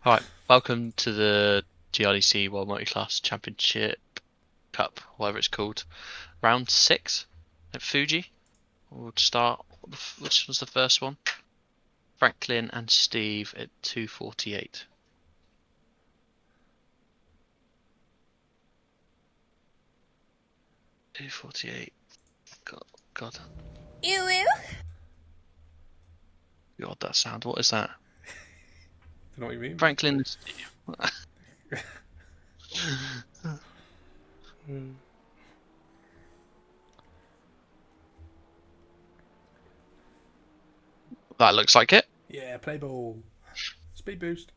Alright, welcome to the GRDC World Multi-Class Championship Cup, whatever it's called. Round 6 at Fuji. We'll start. Which was the first one? Franklin and Steve at 2:48. God. Ew. God, that sound. What is that? Don't know what you mean. Franklin and Steve. That looks like it. Yeah, play ball. Speed boost.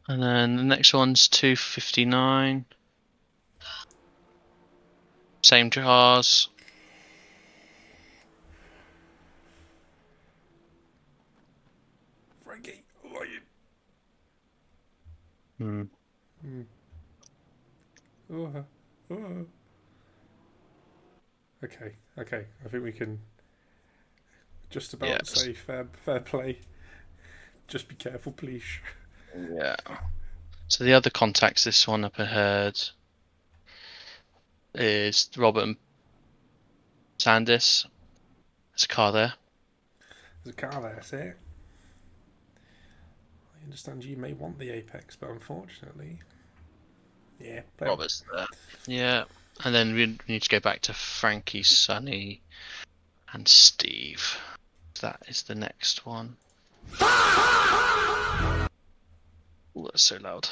And then the next one's 2:59. Same cars. Frankie, how are you? Oh. Okay. I think we can just about say fair play. Just be careful, please. Yeah. So the other contacts this one up ahead is Robert and Sandis. There's a car there. There's a car there, see it? I understand you may want the apex, but unfortunately... Yeah, play Robert's there. Yeah. And then we need to go back to Frankie, Sonny, and Steve. That is the next one. Oh, that's so loud.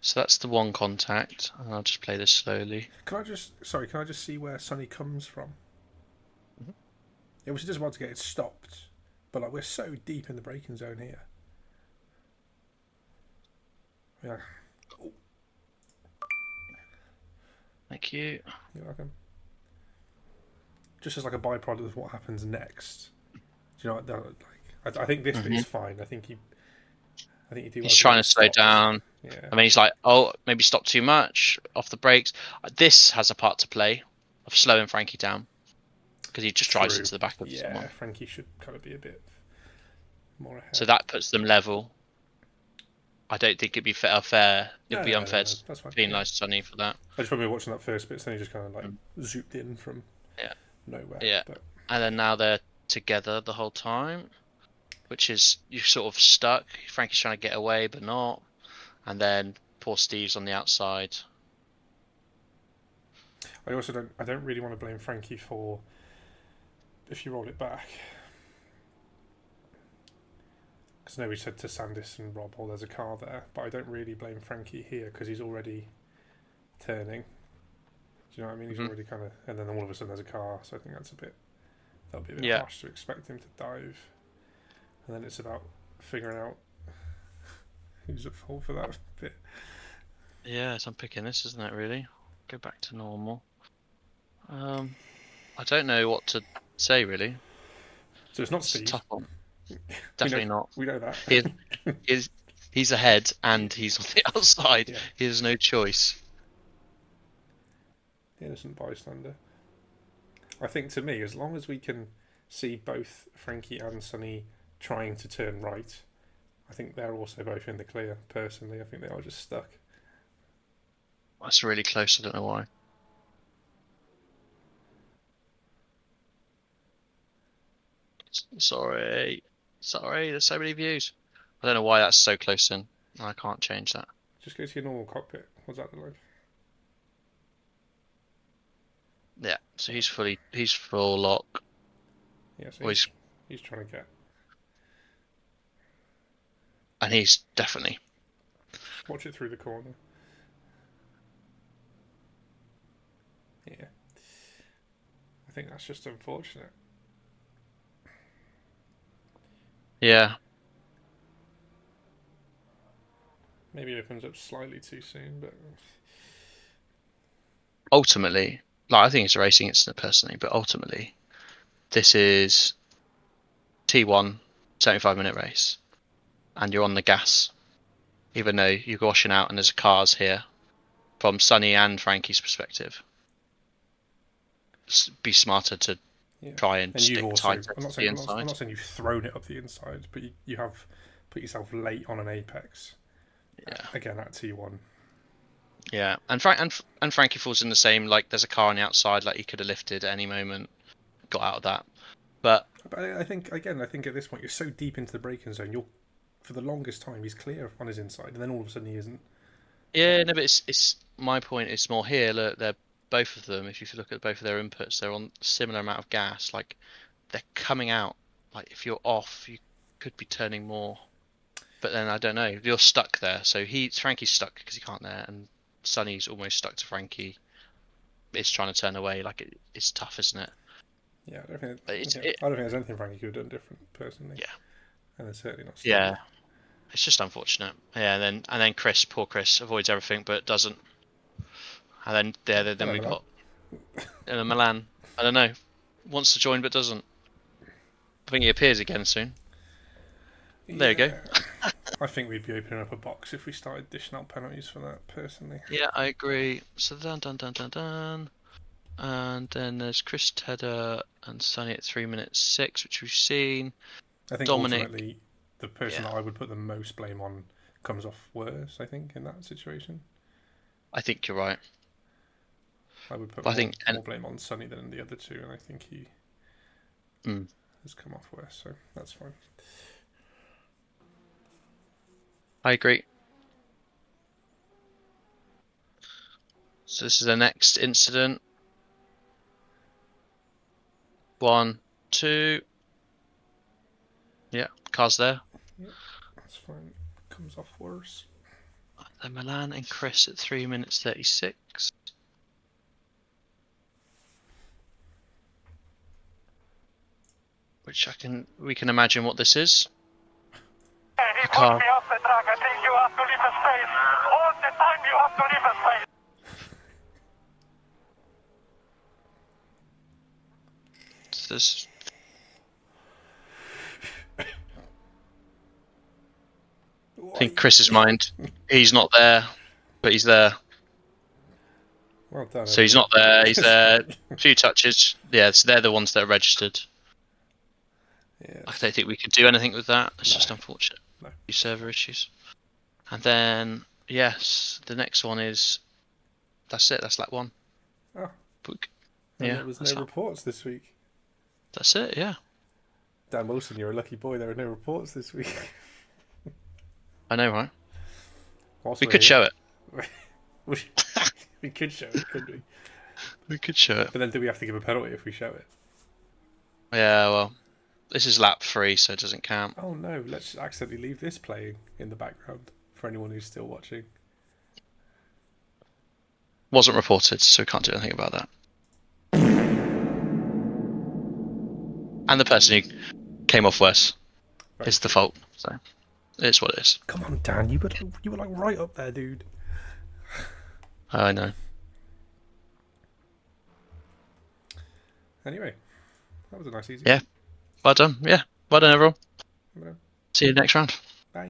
So that's the one contact, and I'll just play this slowly. Can I just see where Sonny comes from? Mm-hmm. It was just about to get it stopped, but like we're so deep in the braking zone here. Yeah. Oh. Thank you. You're welcome. Just as like a byproduct of what happens next. Do you know what? Like, I think this bit is fine. I think you do. He's trying to slow down. Yeah. I mean, he's like, oh, maybe stop too much off the brakes. This has a part to play of slowing Frankie down because he just drives into the back of someone. Yeah, Frankie should kind of be a bit more ahead. So that puts them level. I don't think it'd be fair. It'd be unfair to penalise Sonny for that. I just remember watching that first bit, so he just kind of like zooped in from nowhere. Yeah. But... And then now they're together the whole time, which is you're sort of stuck. Frankie's trying to get away, but not. And then poor Steve's on the outside. I don't really want to blame Frankie for if you rolled it back. Because I know we said to Sandis and Rob, oh, there's a car there, but I don't really blame Frankie here because he's already turning. Do you know what I mean? He's already kind of, and then all of a sudden there's a car, so I think that'll be a bit harsh to expect him to dive. And then it's about figuring out who's at fault for that bit. Yeah, it's unpicking this, isn't it, really? Go back to normal. I don't know what to say, really. So it's not Steve. It's a tough one. Definitely not. We know that. He's ahead and he's on the outside. Yeah. He has no choice. The innocent bystander. I think to me, as long as we can see both Frankie and Sonny trying to turn right, I think they're also both in the clear. Personally, I think they are just stuck. That's really close. I don't know why. Sorry. There's so many views. I don't know why that's so close in. I can't change that. Just go to your normal cockpit. What's that look like? Yeah. So he's full lock. Yeah. So he's trying to get. And he's definitely. Watch it through the corner. Yeah. I think that's just unfortunate. Yeah. Maybe it opens up slightly too soon, but ultimately, like I think it's a racing incident personally, but ultimately, this is T1 75-minute race, and you're on the gas, even though you're washing out and there's cars here. From Sonny and Frankie's perspective, be smarter to Yeah. try and And you've stick also, tighter I'm not to the saying, I'm inside. not saying you've thrown it up the inside, but you have put yourself late on an apex. Yeah. Again at T1. Yeah, and Frankie falls in the same. Like, there's a car on the outside. Like, he could have lifted at any moment, got out of that. But I think again, I think at this point you're so deep into the braking zone. You're for the longest time he's clear on his inside, and then all of a sudden he isn't. yeah, no, but it's my point. It's more here. Look, they're both of them. If you look at both of their inputs, they're on similar amount of gas. Like, they're coming out. Like, if you're off, you could be turning more. But then I don't know. You're stuck there. So Frankie's stuck because he can't there, and Sonny's almost stuck to Frankie. It's trying to turn away. Like, it's tough, isn't it? Yeah, I don't think. But I don't think there's anything Frankie could have done different, personally. Yeah. And it's certainly not. Stupid. Yeah. It's just unfortunate. Yeah, and then Chris, poor Chris, avoids everything but doesn't. And then we've got Milan. I don't know, wants to join but doesn't. I think he appears again soon. There you go. I think we'd be opening up a box if we started dishing out penalties for that, personally. Yeah, I agree. So dun. And then there's Chris Tedder and Sonny at 3 minutes 6, which we've seen. I think Dominic, ultimately the person that I would put the most blame on comes off worse, I think, in that situation. I think you're right. I would put more blame on Sonny than the other two, and I think he has come off worse, so that's fine. I agree. So this is the next incident. 1, 2. Yeah, car's there. Yeah, that's fine. Comes off worse. Then Milan and Chris at 3 minutes 36. Which we can imagine what this is. He pushed me off the track. I think you have to leave a space. All the time you have to leave a space. This. I think Chris's mind, he's not there, but he's there. Well done. So he's not there, he's there. A few touches. Yeah, so they're the ones that are registered. Yes. I don't think we could do anything with that. It's just unfortunate. No. Few server issues. And then, yes, the next one is... That's it, that's lap 1. Oh. Yeah, there was no reports this week. That's it, yeah. Dan Wilson, you're a lucky boy. There are no reports this week. I know, right? Whilst we could show it. We could show it, couldn't we? We could show it. But then do we have to give a penalty if we show it? Yeah, well, this is lap 3, so it doesn't count. Oh no, let's accidentally leave this playing in the background for anyone who's still watching. Wasn't reported, so we can't do anything about that. And the person who came off worse is the fault, so it's what it is. Come on, Dan, you were like right up there, dude. I know. Anyway, that was a nice easy. Yeah. Well done. Yeah. Well done, everyone. Yeah. See you next round.